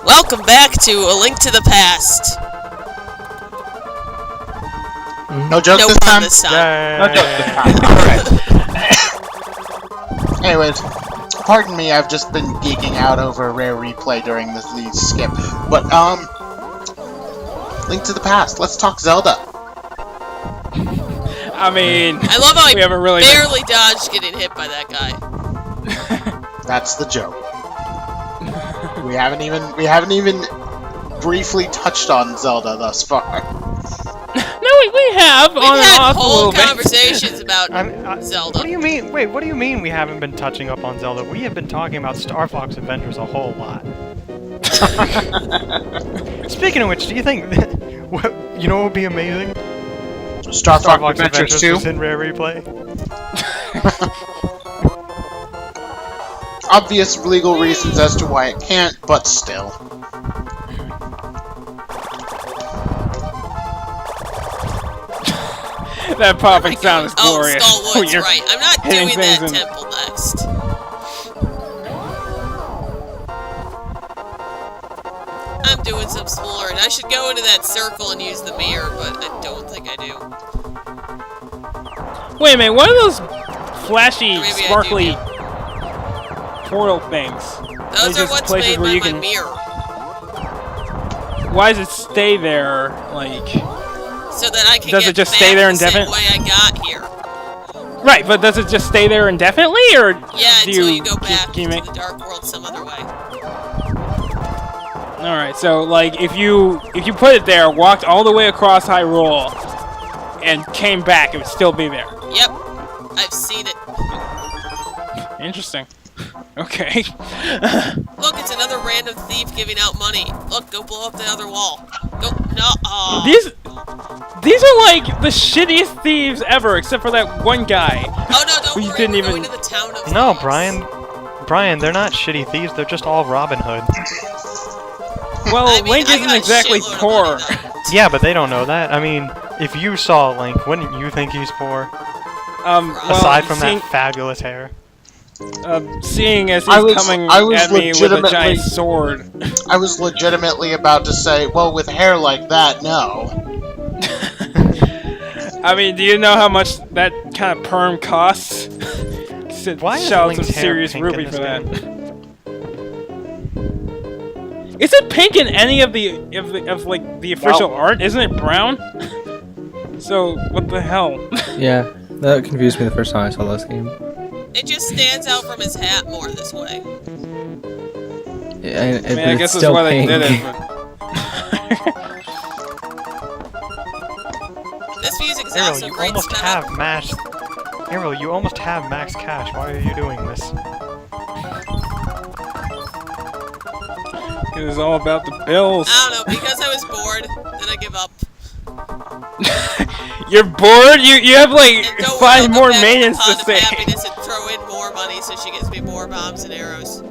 Welcome back to A Link to the Past. No joke No this pun time? this time. No joke this time. Alright. Anyways, pardon me, I've just been geeking out over a rare replay during this skip. But, Link to the Past, let's talk Zelda. I mean, I love how we haven't really barely dodged getting hit by that guy. That's the joke. We haven't even briefly touched on Zelda thus far. No, we have We've on and had off a whole little bit. conversations about Zelda. What do you mean? Wait, what do you mean we haven't been touching up on Zelda? We have been talking about Star Fox Adventures a whole lot. Speaking of which, do you think you know what would be amazing? Star Fox Adventures 2? was in rare replay. Obvious legal reasons as to why it can't, but still. That popping sound is glorious. Oh, Skullwood's You're right. I'm not hitting doing that things in- temple next. I'm doing some exploring. I should go into that circle and use the mirror, but I don't think I do. Wait a minute, what are those flashy, Maybe I do, sparkly yeah. portal things? Those They're are just what's places made where by you my can- mirror. Why does it stay there, like... So that I can Does get it just back stay there the same indefinite- way I got here. Right, but does it just stay there indefinitely, or Yeah, do until you go back can you to make... the Dark World some other way. Alright, so, like, if you put it there, walked all the way across Hyrule, and came back, it would still be there. Yep. I've seen it. Interesting. Okay. Look, it's another random thief giving out money. Look, go blow up the other wall. Go, no, These are like the shittiest thieves ever, except for that one guy. Oh no, don't We worry, didn't we're even- going to the town of No, thieves. Brian, they're not shitty thieves. They're just all Robin Hood. Well, I mean, Link I isn't got a exactly shitload of poor. money, though. Yeah, but they don't know that. I mean, if you saw Link, wouldn't you think he's poor? Well, Aside from seeing, that fabulous hair. seeing as I he's was coming at me with a legitimately- giant sword. I was legitimately about to say, well, with hair like that, no. I mean, do you know how much that kind of perm costs? Why is Shell some Link's hair serious pink in rupee this for that. game? Is it pink in any of the like the official art? Isn't it brown? So what the hell? Yeah, that confused me the first time I saw this game. It just stands out from his hat more this way. Yeah, I mean, I guess that's why they did it. But... This music's Arrow, also you great almost spin have up. max. Arrow, you almost have max cash. Why are you doing this? It was all about the bills. I don't know, because I was bored, then I give up. You're bored? You have like And don't worry, 5 I'll go more back maintenance to to the Pot say. of Happiness and throw in more money so she gives me more bombs and arrows.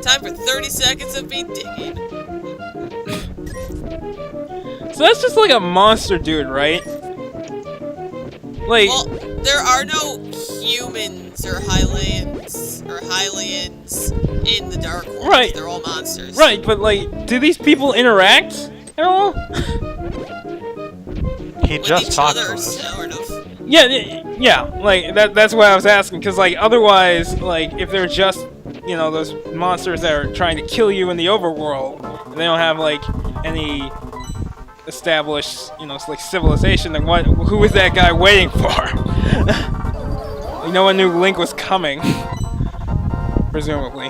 Time for 30 seconds of me digging. So that's just like a monster dude, right? Like, Well, there are no humans or Hylians in the Dark World. Right. They're all monsters. right, but like, do these people interact at all? He With just each talked to other, us. sort of. Yeah, like that's why I was asking, because like otherwise, like if they're just, you know, those monsters that are trying to kill you in the overworld, they don't have like any established, you know, like civilization, then what? Who was that guy waiting for? Like, no one knew Link was coming, presumably.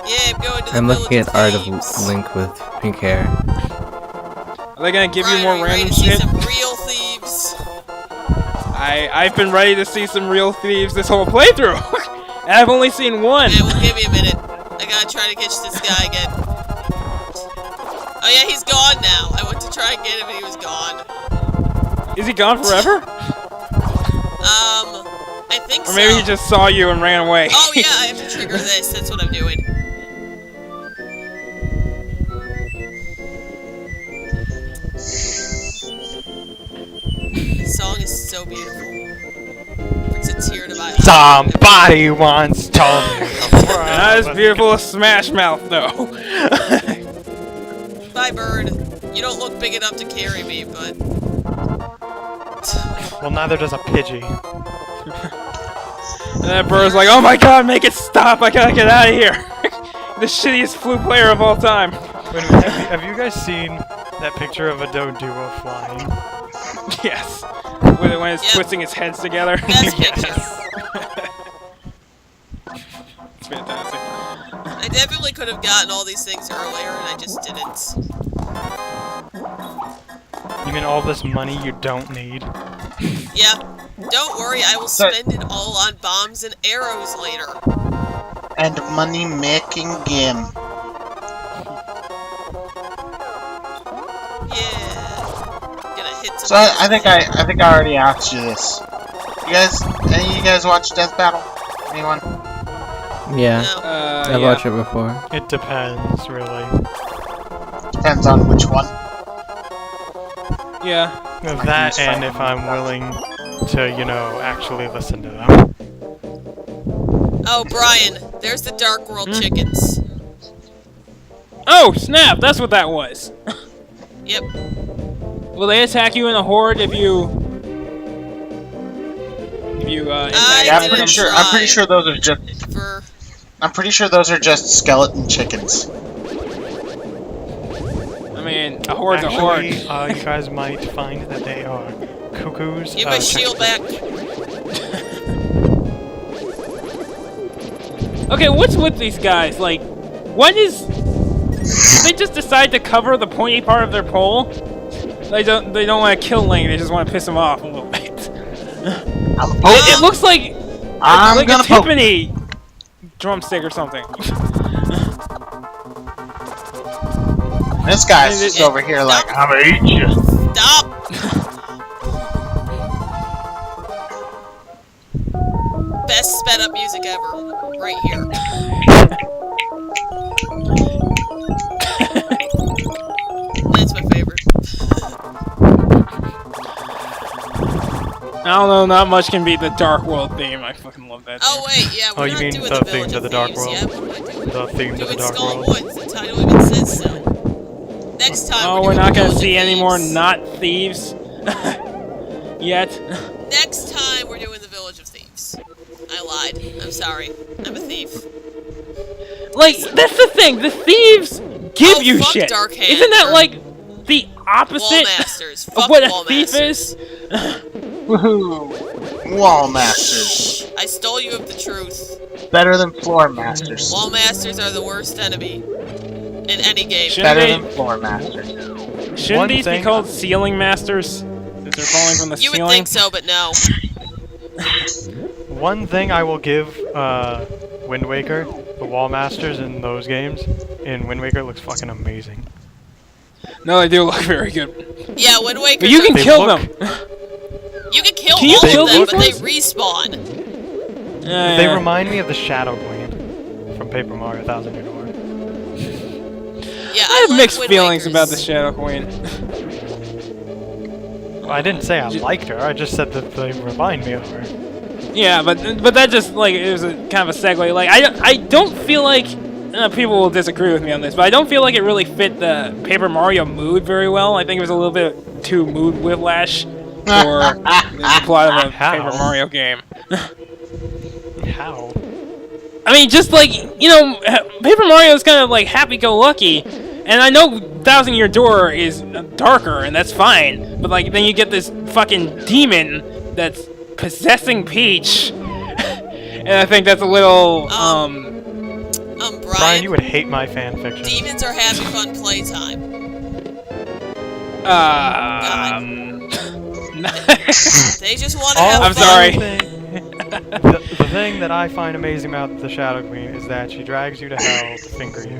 Yeah, I'm going to the I'm looking Village at art of Thieves. Link with pink hair. Are they gonna give you Ryan, more are ready random to see shit? some real thieves? I've been ready to see some real thieves this whole playthrough. And I've only seen one. Yeah, well, give me a minute. I gotta try to catch this guy again. Oh yeah, he's gone now. I went to try and get him and he was gone. Is he gone forever? I think so. Or maybe he just saw you and ran away. Oh yeah, I have to trigger this. That's what I'm doing. song is so beautiful. Brings a tear to my eye. Somebody once told me. Not as beautiful as Smash Mouth, though. Bye, bird. You don't look big enough to carry me, but... Well, neither does a Pidgey. And that bird's like, oh my god, make it stop! I gotta get out of here! The shittiest flute player of all time. Wait a minute, have you guys seen that picture of a Doduo flying? Yes. When it's twisting its heads together. Best picture. It's fantastic. I definitely could have gotten all these things earlier, and I just didn't. You mean all this money you don't need? Yeah. Don't worry, I will spend it all on bombs and arrows later. And money-making game. Yeah. Gonna hit some. So I think I already asked you this. Any of you guys watch Death Battle? Anyone? Yeah. No. I've watched it before. It depends, really. Depends on which one. Yeah. That and if I'm willing to, you know, actually listen to them. Oh, Brian, there's the Dark World chickens. Oh, snap! That's what that was. Yep. Will they attack you in a horde if you attack Yeah, didn't I'm pretty sure those are just. For... I'm pretty sure those are just skeleton chickens. I mean, a horde's a horde. Actually, you guys might find that they are cuckoos. Give my shield back. Okay, what's with these guys? Like, what is... Did they just decide to cover the pointy part of their pole? They don't want to kill Link, they just want to piss him off a little bit. It looks like I'm like gonna a Tiffany drumstick or something. This guy's just over here like, I'm gonna eat you. Stop! Best sped up music ever. Right here. That's my favorite. I don't know, not much can beat the Dark World theme. I fucking love that. Oh wait, yeah, we're you not mean doing the the theme Village to of the Dark Thieves World? yet. What am I doing? The theme to the Doing Dark Skull World. Woods. The title even says so. Next time. Oh, we're not doing gonna the see Village any of more Thieves. not thieves yet. Next time we're doing the Village of Thieves. I lied. I'm sorry. I'm a thief. Like, that's the thing. The thieves give Oh, you fuck shit. Dark Hand, Isn't that or like the opposite Wallmasters. of Fuck what a Wallmasters. thief is? Woohoo! Wall Masters. I stole you of the truth. Better than Floor Masters. Wallmasters are the worst enemy in any game. Shouldn't Better they- than Floor Masters. Shouldn't One these be thing- called ceiling masters? Since they're falling from the You would ceiling? think so, but no. One thing I will give Wind Waker, the Wall Masters in those games, in Wind Waker looks fucking amazing. No, they do look very good. Yeah, Wind Waker. But you can They kill look- them! You can kill Can you all kill of them, these but they ones? respawn. They remind me of the Shadow Queen from Paper Mario 1000 Year Door. Yeah, I have like mixed Wind feelings Wakers. about the Shadow Queen. Well, I didn't say I liked her, I just said that they remind me of her. Yeah, but that just, like, it was a kind of a segue. Like, I don't feel like... people will disagree with me on this, but I don't feel like it really fit the Paper Mario mood very well. I think it was a little bit too mood whiplash for the plot of a How? Paper Mario game. How? I mean, just like, you know, Paper Mario is kind of like happy-go-lucky, and I know Thousand Year Door is darker, and that's fine, but like, then you get this fucking demon that's possessing Peach, and I think that's a little, Brian, Brian, you would hate my fanfiction. demons are happy fun playtime. They just want to have I'm fun. sorry. The thing that I find amazing about the Shadow Queen is that she drags you to hell to finger you.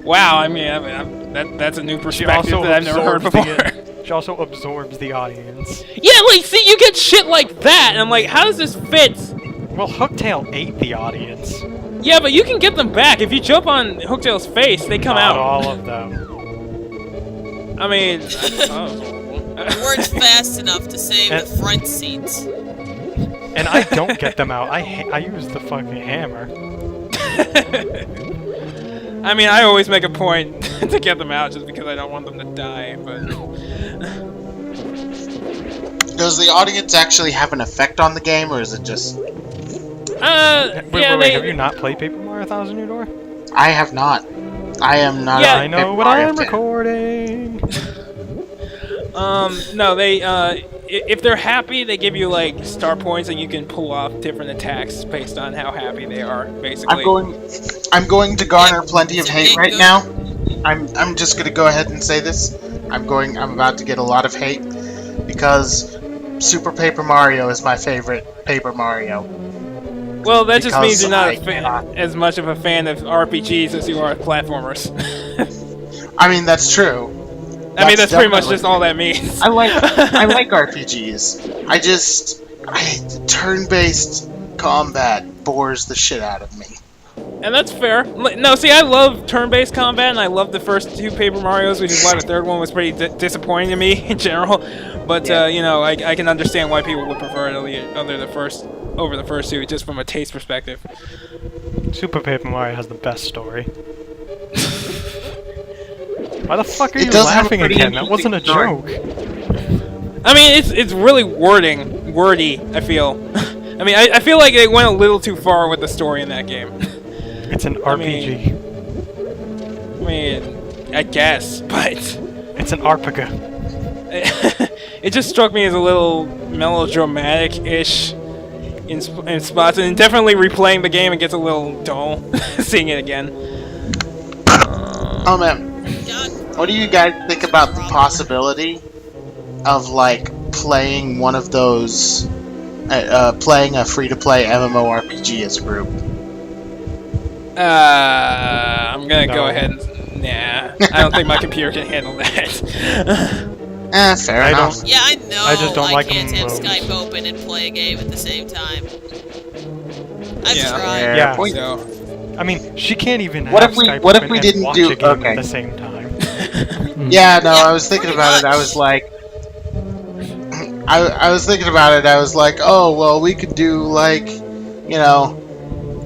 Wow, I mean, that's a new perspective that I've never heard before. She also absorbs the audience. Yeah, like, see, you get shit like that, and I'm like, how does this fit? Well, Hooktail ate the audience. Yeah, but you can get them back. If you jump on Hooktail's face, they come Not out. all of them. I mean, You weren't fast enough to save the front seats. And I don't get them out. I use the fucking hammer. I mean, I always make a point to get them out just because I don't want them to die, but... Does the audience actually have an effect on the game, or is it just... Wait, yeah, have you not played Paper Mario Thousand Year Door? I have not. I am not Yeah, a I know Paper what Mario I'm fan. recording. No, they, if they're happy, they give you, like, star points and you can pull off different attacks based on how happy they are, basically. I'm going to garner plenty of It's a hate big right good- now. I'm just gonna go ahead and say this. I'm about to get a lot of hate because Super Paper Mario is my favorite Paper Mario. Well, that just means you're not because as much of a fan of RPGs as you are of platformers. I mean, that's true. I mean, that's pretty much definitely- just all that means. I like RPGs. Turn-based combat bores the shit out of me. And that's fair. No, see, I love turn-based combat, and I love the first two Paper Marios, which is why the third one was pretty disappointing to me in general. But you know, I can understand why people would prefer it over the first two, just from a taste perspective. Super Paper Mario has the best story. Why the fuck are It you does have a laughing pretty again? That wasn't a interesting joke. I mean, it's really wordy, I feel. I mean, I feel like they went a little too far with the story in that game. It's an RPG. I mean, I guess, but... It's an RPG. It just struck me as a little melodramatic-ish in spots, and definitely replaying the game, it gets a little dull seeing it again. Oh man, God, what do you guys think about the possibility of like playing one of those, playing a free-to-play MMORPG as a group? I'm gonna go No. ahead and... Nah, I don't think my computer can handle that. Fair I enough. don't- yeah, I know. I just don't like can't have them Skype open and play a game at the same time. I've Yeah. tried. Yeah. Yeah. So, I mean, she can't even What have if we- Skype what if open we and didn't watch do- a game okay. at the same time. Yeah, no, Yeah, I was thinking pretty about it. I much. was like, I was thinking about it. I was like, oh well, we could do like, you know,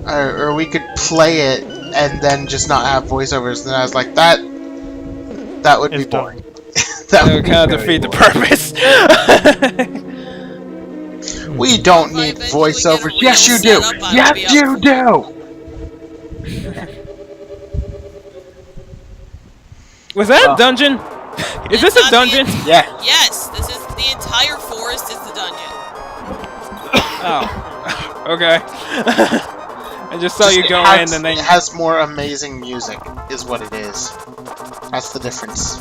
or we could play it and then just not have voiceovers. And I was like, that would be It's dumb. boring. That would be kind of very defeat the boring. purpose. We don't If I need eventually get a voiceovers. real Yes, you do. setup, I would Yes, be up you for do. Was that a dungeon? Is this It's a not the dungeon? Yeah. Yes, this is the entire forest is the dungeon. Oh, okay. I just saw you go in and then... It has more amazing music, is what it is. That's the difference.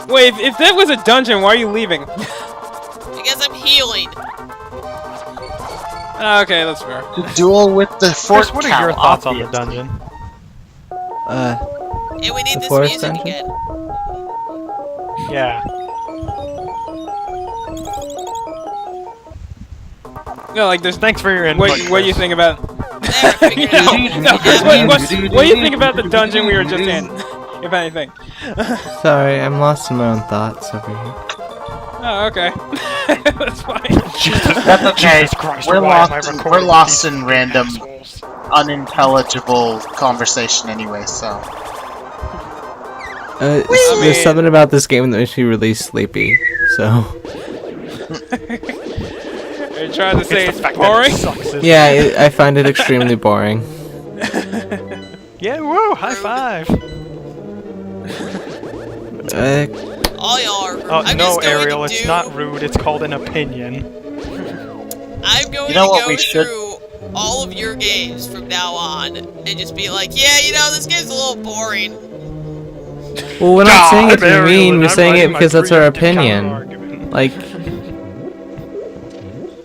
Wait, if that was a dungeon, why are you leaving? Because I'm healing. Okay, that's fair. To duel with the fort Chris, what are cow, your thoughts on the obviously. dungeon? And we need The this forest music dungeon? again. Yeah. No, like, there's... Thanks for your input. What do you think about... There, I figured it out. No, Chris, what do you think about the dungeon we were just in? If anything. Sorry, I'm lost in my own thoughts over here. Oh, okay. That's fine. That's okay. Jesus Christ, We're why am I lost. recording We're lost these in random, assholes? unintelligible conversation anyway. So There's something about this game that makes me really sleepy, so... Are you trying to say It's it's the fact boring? that it sucks, isn't it? Yeah, I find it extremely boring. Yeah, whoa, high five. All y'all are. Oh, I'm no, just going Ariel, to it's do, not rude, it's called an opinion. I'm going You know to what go we should- through all of your games from now on and just be like, yeah, you know, this game's a little boring. Well, we're not saying it to be Ariel, mean, and we're I'm saying it writing my because that's our preemptive opinion. counter-argument. Like...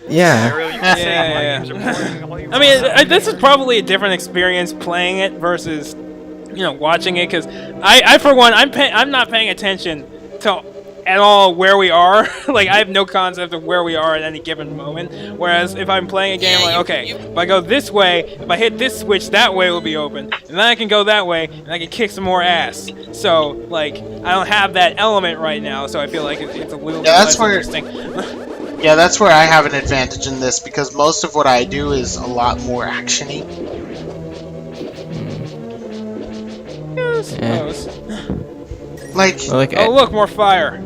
Yeah. Ariel, you can say Yeah, my yeah, games are boring all you I mean, want. this is probably a different experience playing it versus, you know, watching it. Because I for one, I'm not paying attention to at all where we are. Like, I have no concept of where we are at any given moment. Whereas if I'm playing a game, like, okay, if I go this way, if I hit this switch, that way will be open, and then I can go that way, and I can kick some more ass. So, like, I don't have that element right now, so I feel like it's a little bit less interesting. Yeah, that's where I have an advantage in this, because most of what I do is a lot more action-y. Yeah, I suppose. Like, Oh, look, more fire.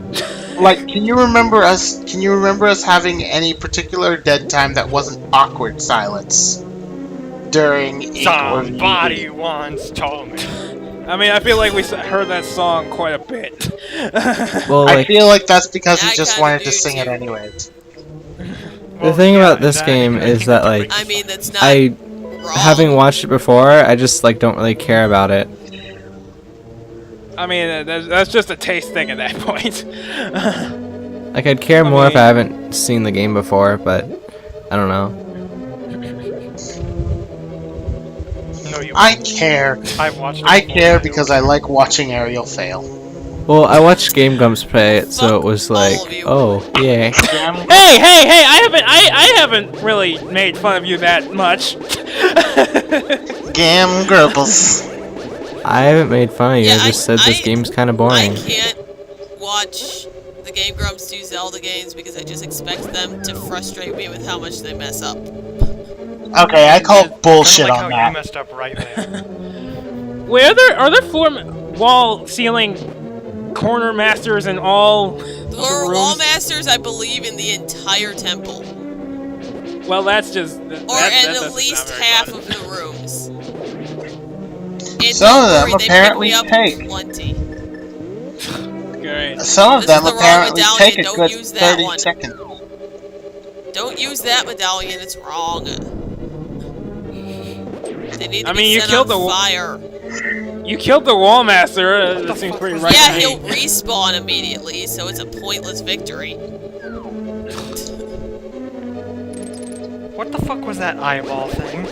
Like, can you remember us having any particular dead time that wasn't awkward silence during Somebody once told me. I mean, I feel like we heard that song quite a bit. Well, I like, feel like that's because we I just kinda wanted do to sing it too. anyways. the thing about this game is that, like, I mean, that's not I, wrong. having watched it before, I just, like, don't really care about it. I mean, that's just a taste thing at that point. Like, I'd care more if mean- I haven't seen the game before, but I don't know. No, you. I care. I've watched. It I before, care know. because I like watching Ariel fail. Well, I watched Game Grumps play it, so Fuck it was all like, of you. oh, yay. Hey! I haven't really made fun of you that much. Gam Grubbles. I haven't made fun of you, Yeah, I just said this I- game's kind of boring. I can't watch the Game Grumps do Zelda games because I just expect them to frustrate me with how much they mess up. Okay, I call bullshit like on how you that. messed up right there. Wait, are there floor, wall, ceiling, corner masters in all of the There are rooms? wall masters, I believe, in the entire temple. Well, that's just... Or that in doesn't at least sound very half fun. of the rooms. And Some don't of them worry, they apparently pick me up take. plenty. Great. Some of This them is the wrong apparently medallion, take a don't good use that 30 one. seconds. Don't use that medallion, it's wrong. They need to I be mean, you set killed on the fire. You killed the wall master. That seems pretty right. Yeah, to me. he'll respawn immediately, so it's a pointless victory. What the fuck was that eyeball thing?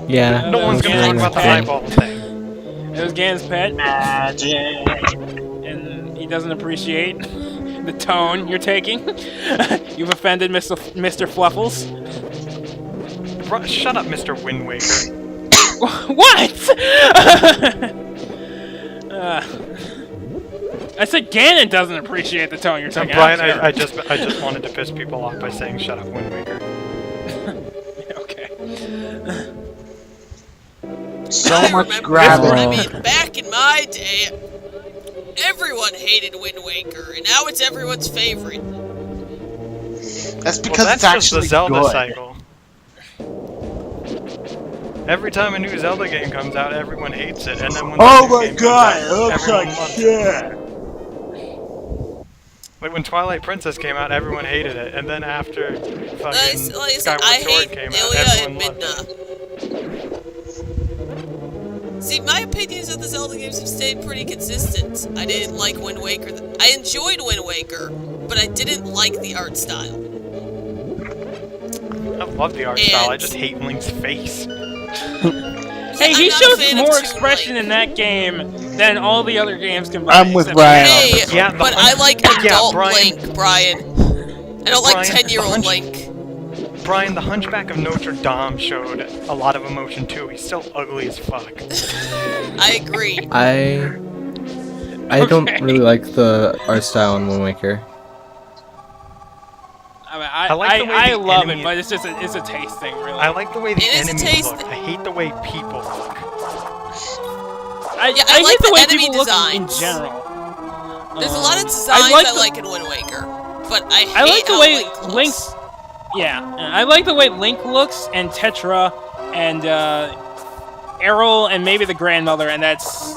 Yeah. No one's gonna Yeah, talk about the okay. eyeball thing. It was Gan's pet, Magic. and he doesn't appreciate the tone you're taking. You've offended Mr. Fluffles. Shut up, Mr. Wind Waker. What? I said Ganon doesn't appreciate the tone you're taking. Brian, don't I care. just wanted to piss people off by saying shut up, Wind Waker. Okay. So I much remember, gravel. I mean, back in my day, everyone hated Wind Waker, and now it's everyone's favorite. That's because Well, it's that's just actually the Zelda good. cycle. Every time a new Zelda game comes out, everyone hates it, and then when the Oh new my game god, comes it out, looks everyone like loves it. shit. Like when Twilight Princess came out, everyone hated it, and then after fucking Like I said, Skyward I Sword hate came out, Ilia and everyone loved Midna. it. See, my opinions of the Zelda games have stayed pretty consistent. I didn't like Wind Waker. I enjoyed Wind Waker, but I didn't like the art style. I love the art style, I And- just hate Link's face. Hey, I'm he not a shows fan of more Toon expression Link. in that game than all the other games combined. I'm with except- Brian. Hey, Yeah, the but I like yeah, adult Brian- Link, Brian. I don't like Brian, 10-year-old the Link. Brian, the Hunchback of Notre Dame showed a lot of emotion too. He's still ugly as fuck. I agree. I don't really like the art style in Wind Waker. I mean, I like the way I the love enemy- it, but it's just it's a taste thing, really. I like the way the It is a enemies taste look. thing. I hate the way people look. I Yeah, I hate like the the way enemy people look in designs. general. There's a lot of designs I like the- in Wind Waker, but I hate I like the how way Link looks. Link's. Yeah, I like the way Link looks, and Tetra, and Errol, and maybe the grandmother, and that's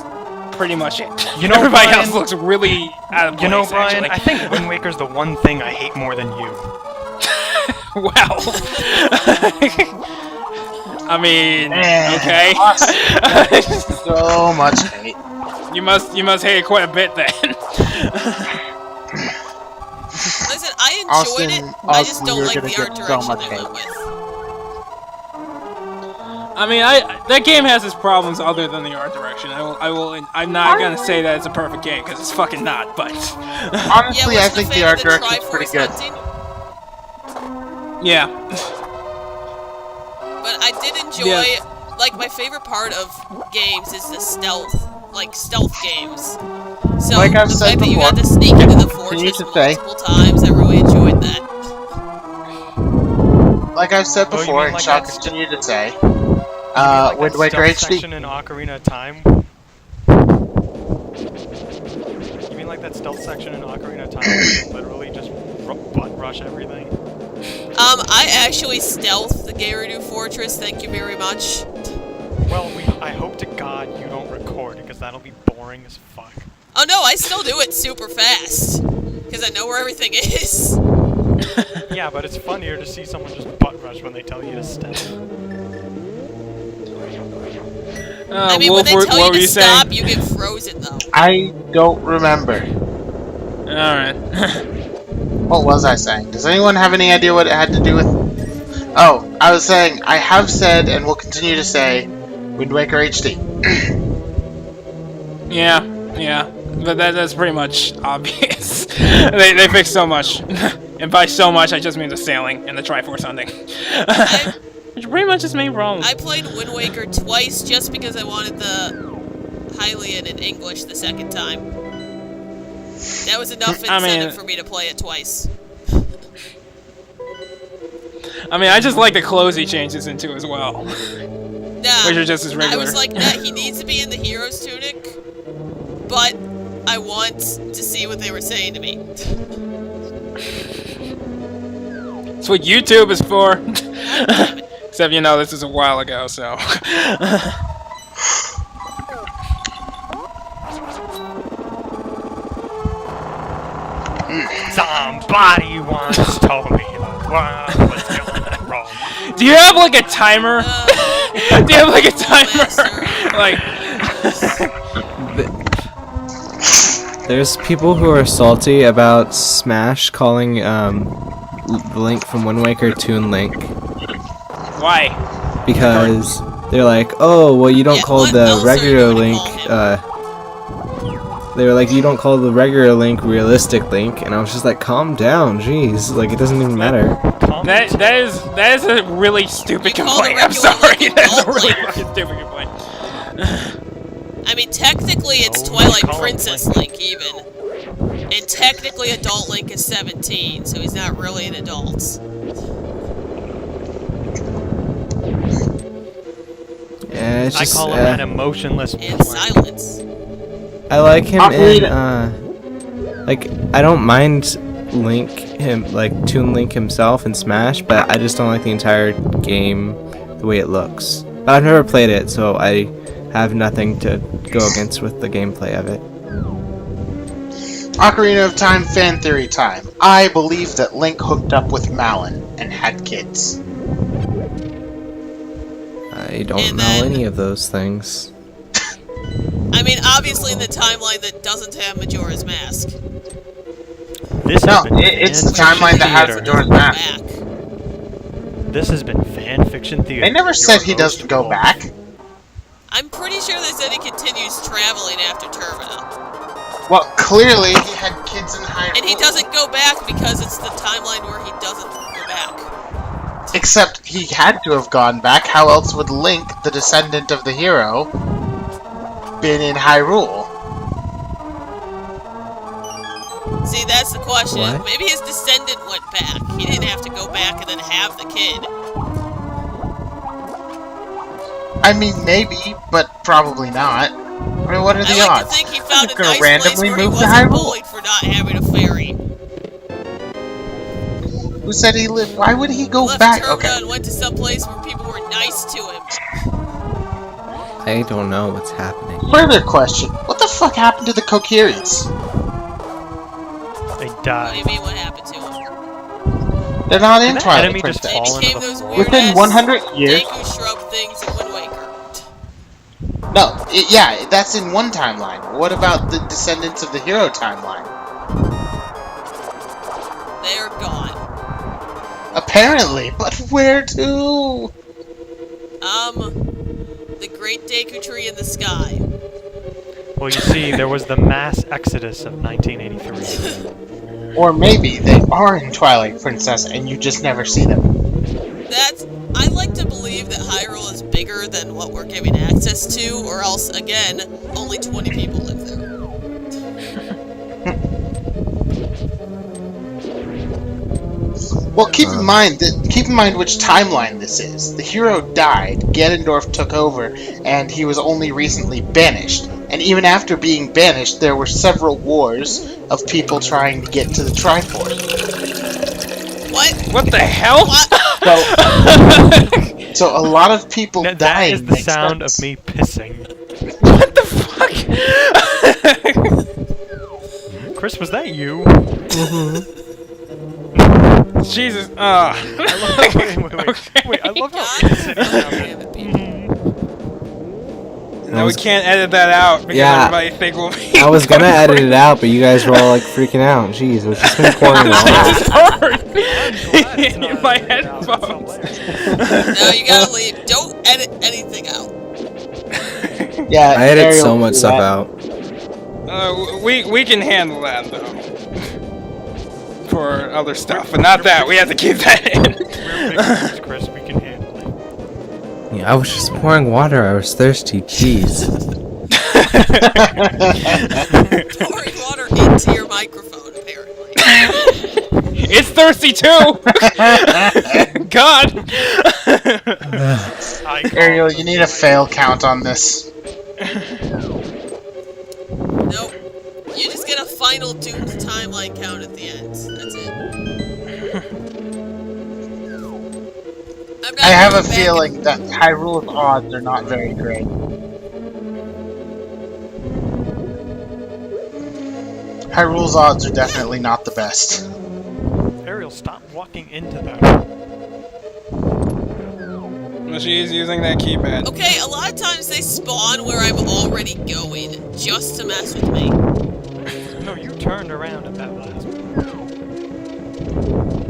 pretty much it. You know, Everybody Brian- else looks really out of place. You know, Brian, actually. I think Wind Waker's the one thing I hate more than you. Wow. I mean, okay. So much hate. you must hate it quite a bit then. Listen, I enjoyed Austin, it. I just don't you're like gonna the get art so direction much they hate. went with. I mean, that game has its problems other than the art direction. I'm not gonna say that it's a perfect game because it's fucking not. But Honestly, Yeah, I wasn't a think the fan art of the direction's pretty Triforce good. hunting, yeah, but I did enjoy. Yeah. Like my favorite part of games is the stealth games. So Like I've the said fact that you had to before, sneak into the continue fortress to say. multiple times, I really enjoyed that. Like I've said Oh, you before, mean and like shall that continue to say, like Wind that Waker stealth HD. section in Ocarina of Time? You mean like that stealth section in Ocarina of Time where you can literally just butt rush everything? I actually stealthed the Gerudo Fortress, thank you very much. Well, I hope to God you don't record because that'll be boring as fuck. Oh no, I still do it super fast. Because I know where everything is. Yeah, but it's funnier to see someone just butt rush when they tell you to stealth. I mean, Wolf, when they tell what were you to stop, saying? you get frozen though. I don't remember. All right. What was I saying? Does anyone have any idea what it had to do with? Oh, I was saying I have said and will continue to say, Wind Waker HD. Yeah, but that's pretty much obvious. they fixed so much, and by so much, I just mean the sailing and the Triforce hunting, which are pretty much its main problem. I played Wind Waker twice just because I wanted the Hylian in English the second time. That was enough incentive for me to play it twice. I mean, I just like the clothes he changes into as well. Nah, Which are just as regular. I was like, nah, he needs to be in the hero's tunic, but I want to see what they were saying to me. That's what YouTube is for. God damn it. Except, you know, this is a while ago, so. Somebody once told me the world was going wrong. Do you have like a timer? Do you have like a timer? Like. There's people who are salty about Smash calling Link from Wind Waker Toon Link Why? because they're like, oh, well, you don't Yeah, call what the else are you regular gonna Link. call him? They were like, you don't call the regular Link realistic Link, and I was just like, calm down, jeez, like it doesn't even matter. That is a really stupid You call the complaint. I'm regular sorry. Link That's a adult really Link. fucking stupid complaint. I mean, technically it's No, Twilight call him Princess Link. Link even. And technically adult Link is 17, so he's not really an adult. Yeah, it's I just, call him an emotionless And plank. silence. I like him in, Ocarina- like, I don't mind Toon Link himself in Smash, but I just don't like the entire game, the way it looks. But I've never played it, so I have nothing to go against with the gameplay of it. Ocarina of Time fan theory time. I believe that Link hooked up with Malon and had kids. I don't And know then- any of those things. I mean, obviously in the timeline that doesn't have Majora's Mask. This No, has been it's the fan timeline fiction that has theater. Majora's Mask. Back. This has been fan fiction theater. They never Your said he host, doesn't go Wolf. back. I'm pretty sure they said he continues traveling after Termina. Well, clearly he had kids in Hyrule. And he doesn't go back because it's the timeline where he doesn't go back. Except he had to have gone back. How else would Link, the descendant of the hero, been in Hyrule? See, that's the question. What? Maybe his descendant went back. He didn't have to go back and then have the kid. I mean, maybe, but probably not. I mean, what are the I like odds? to think he found a gonna nice randomly place where he move to wasn't Hyrule. bullied for not having a fairy. Who said he lived? Why would he go Left back? Termina Okay. and went to some place where people were nice to him. I don't know what's happening. Further question: what the fuck happened to the Kokiris? They What do died. you mean, what happened to him? They're not in Did that Twilight enemy just Princess. They fall into became the those floor? weird Within 100 years? Deku shrub things in Wind Waker. No, yeah, that's in one timeline. What about the descendants of the hero timeline? They're gone. Apparently, but where to? The great Deku tree in the sky. Well, you see, there was the mass exodus of 1983. Or maybe they are in Twilight Princess and you just never see them. I like to believe that Hyrule is bigger than what we're giving access to, or else, again, only 20 people live there. Well, keep in mind which timeline this is. The hero died, Ganondorf took over, and he was only recently banished. And even after being banished, there were several wars of people trying to get to the Triforce. What the hell? What? So a lot of people That dying. is the sound of me pissing. What the fuck? Chris, was that you? Jesus. Wait, I love how innocent it sounded. No, we can't edit that out because everybody think we'll be. I was gonna edit it out, but you guys were all like freaking out. Jeez, it was just recording all. It's hard in my headphones. No, you gotta leave. Don't edit anything out. Yeah, I edit Ariel so much do stuff that. out. We can handle that though. For other stuff, but not that. We have to keep that in. We're big Chris, we can handle it. Yeah, I was just pouring water. I was thirsty. Jeez. Pouring water into your microphone, apparently. It's thirsty too. God. Ariel, you need a fail count on this. Nope. You just get a final doomed timeline count at the end. That's it. I have a feeling that Hyrule's odds are not very great. Hyrule's odds are definitely not the best. Ariel, stop walking into that. She's using that keypad. Okay, a lot of times they spawn where I'm already going, just to mess with me. No, you turned around at that last one.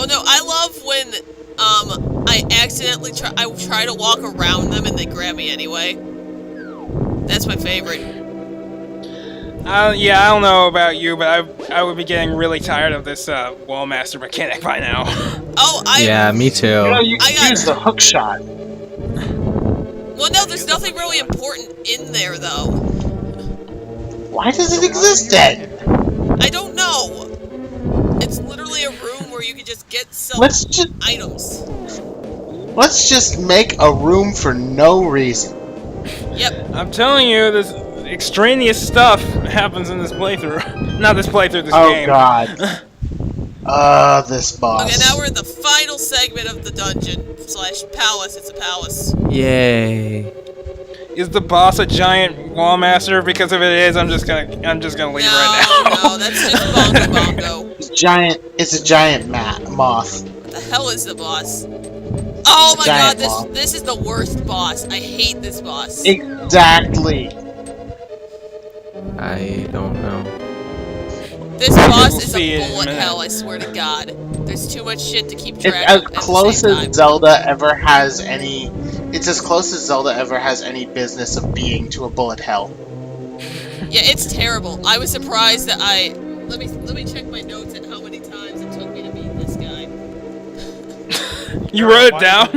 Oh no, I love when I accidentally try to walk around them and they grab me anyway. That's my favorite. Yeah, I don't know about you, but I would be getting really tired of this wall master mechanic by now. Oh, Yeah, me too. You know, you can use the hook shot. Well, no, there's nothing really important in there, though. Why does it exist then? I don't know. It's literally a room where you can just get some items. Let's just make a room for no reason. Yep. I'm telling you, this extraneous stuff happens in this playthrough. Not this playthrough, this Oh game. god. This boss. Okay, now we're in the final segment of the dungeon / palace. It's a palace. Yay. Is the boss a giant wall master? Because if it is, I'm just gonna leave right now. No, that's just Bongo Bongo. It's a giant moth. What the hell is the boss? Oh my god, moth. this is the worst boss. I hate this boss. Exactly. I don't know. This boss We'll is see a in a bullet minute. hell, I swear to god. There's too much shit to keep It's track as of at the close same as time. Zelda ever has any. It's as close as Zelda ever has any business of being to a bullet hell. Yeah, it's terrible. I was surprised that let me check my notes at how many times it took me to beat this guy. You wrote it down?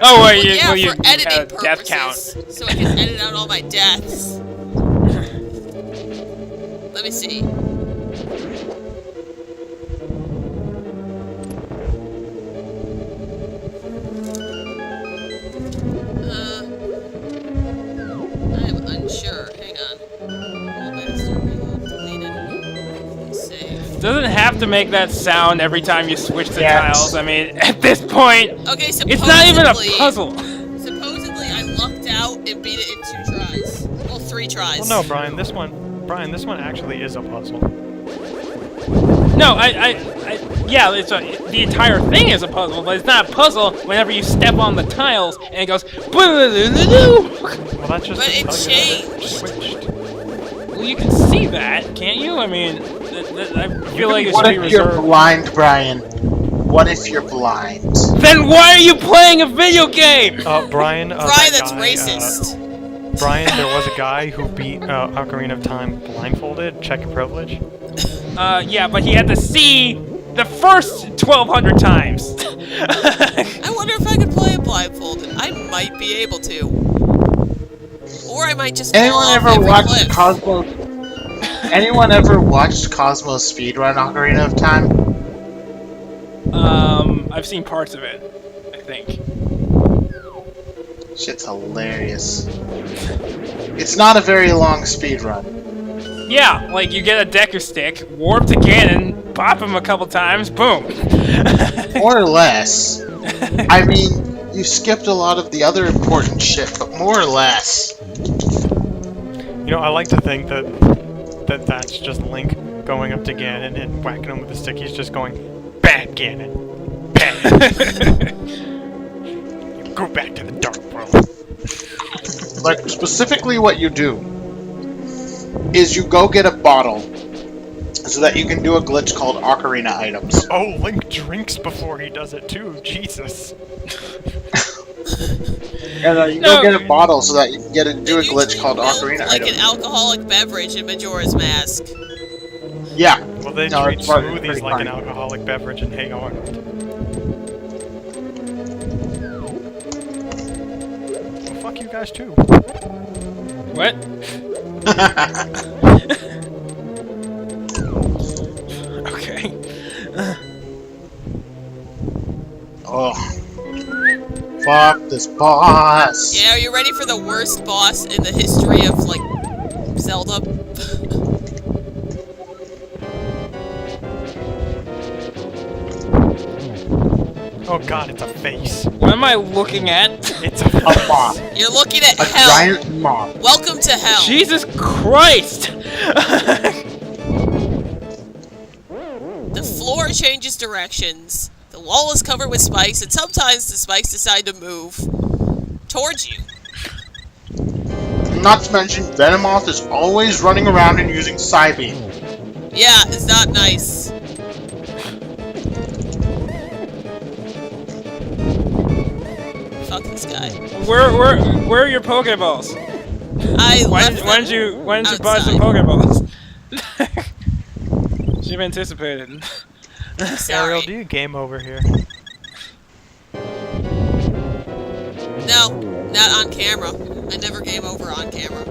Oh wait, Well, yeah, you for editing had a death purposes, count. so I can edit out all my deaths. Let me see. I'm unsure. Hang on. Wall master reload deleted. Save. Doesn't have to make that sound every time you switch the Yes. tiles. I mean, at this point, Okay, supposedly, it's not even a puzzle. Supposedly, I lucked out and beat it in 2 tries. Well, 3 tries. Well, no, Brian, this one actually is a puzzle. No, yeah, the entire thing is a puzzle, but it's not a puzzle whenever you step on the tiles and it goes. Well, that's just But to it tell you that changed. switched. Well, you can see that, can't you? I mean, I feel like it What should be if you're reserved. blind, Brian? What if you're blind? Then why are you playing a video game? Brian, Brian, that's racist. Brian, there was a guy who beat Ocarina of Time blindfolded. Check your privilege. Yeah, but he had to see the first 1,200 times. I wonder if I could play it blindfolded. I might be able to. Or I might just fall Anyone off ever every watched cliff. Cosmo? Anyone ever watched Cosmo speedrun Ocarina of Time? I've seen parts of it, I think. Shit's hilarious. It's not a very long speedrun. Yeah, like you get a Decker stick, warp to Ganon, pop him a couple times, boom. More or less. I mean, you skipped a lot of the other important shit, but more or less. You know, I like to think that's just Link going up to Ganon and whacking him with a stick. He's just going, bad Ganon, bad. You go back to the dark world. Like, specifically what you do is you go get a bottle so that you can do a glitch called Ocarina items. Oh, Link drinks before he does it too. Jesus. And you go get a bottle so that you can do a glitch called Ocarina like items. an alcoholic beverage in Majora's Mask. Yeah. Well, they No, treat it's pretty smoothies like fine. an alcoholic beverage in Hey Arnold. Well, fuck you guys too. What? Okay. Oh. Fuck this boss. Yeah, are you ready for the worst boss in the history of, like, Zelda? Oh god, it's a face. What am I looking at? It's A moth. You're looking at A hell. giant moth. Welcome to hell. Jesus Christ! The floor changes directions. The wall is covered with spikes, and sometimes the spikes decide to move towards you. Not to mention, Venomoth is always running around and using Psybeam. Yeah, it's not nice. Fuck this guy. Where are your Pokeballs? I Why left didn't them you buy some outside. Pokeballs? Should've anticipated. Sorry. Ariel, do you game over here? No, not on camera. I never game over on camera.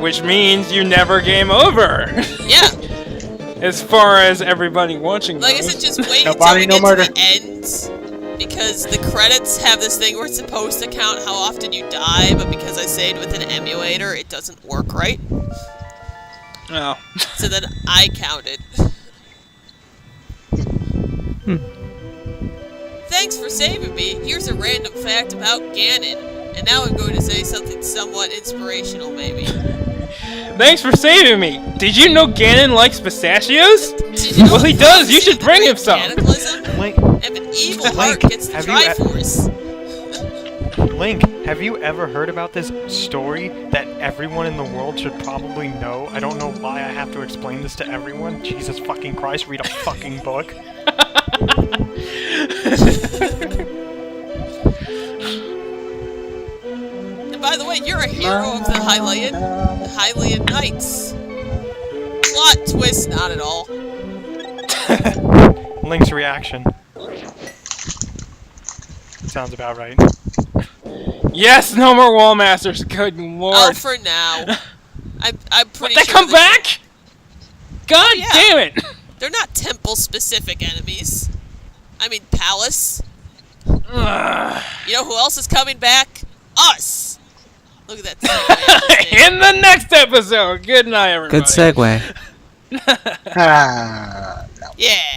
Which means you never game over. Yeah, As far as everybody watching like I goes. said, just wait No until body, we no get murder. to the end. Because the credits have this thing where it's supposed to count how often you die, but because I saved with an emulator, it doesn't work right. Oh. So then I counted. Thanks for saving me. Here's a random fact about Ganon. And now I'm going to say something somewhat inspirational, maybe. Thanks for saving me. Did you know Ganon likes pistachios? Did you know Well, he does. You Foxy should bring him some. Cataclysm? Link, If an evil heart Link, gets the have you Triforce. Link, have you ever heard about this story that everyone in the world should probably know? I don't know why I have to explain this to everyone. Jesus fucking Christ, read a fucking book. And by the way, you're a hero of the Hylian Knights. Plot twist, not at all. Link's reaction. Sounds about right. Yes, no more wall masters. Good Oh, lord. for now. I'm pretty They sure come that- back? God Yeah. damn it. They're not temple-specific enemies. I mean, Palace. Ugh. You know who else is coming back? Us! Look at that. In the next episode. Good night, everybody. Good segue. Ah, no. Yeah.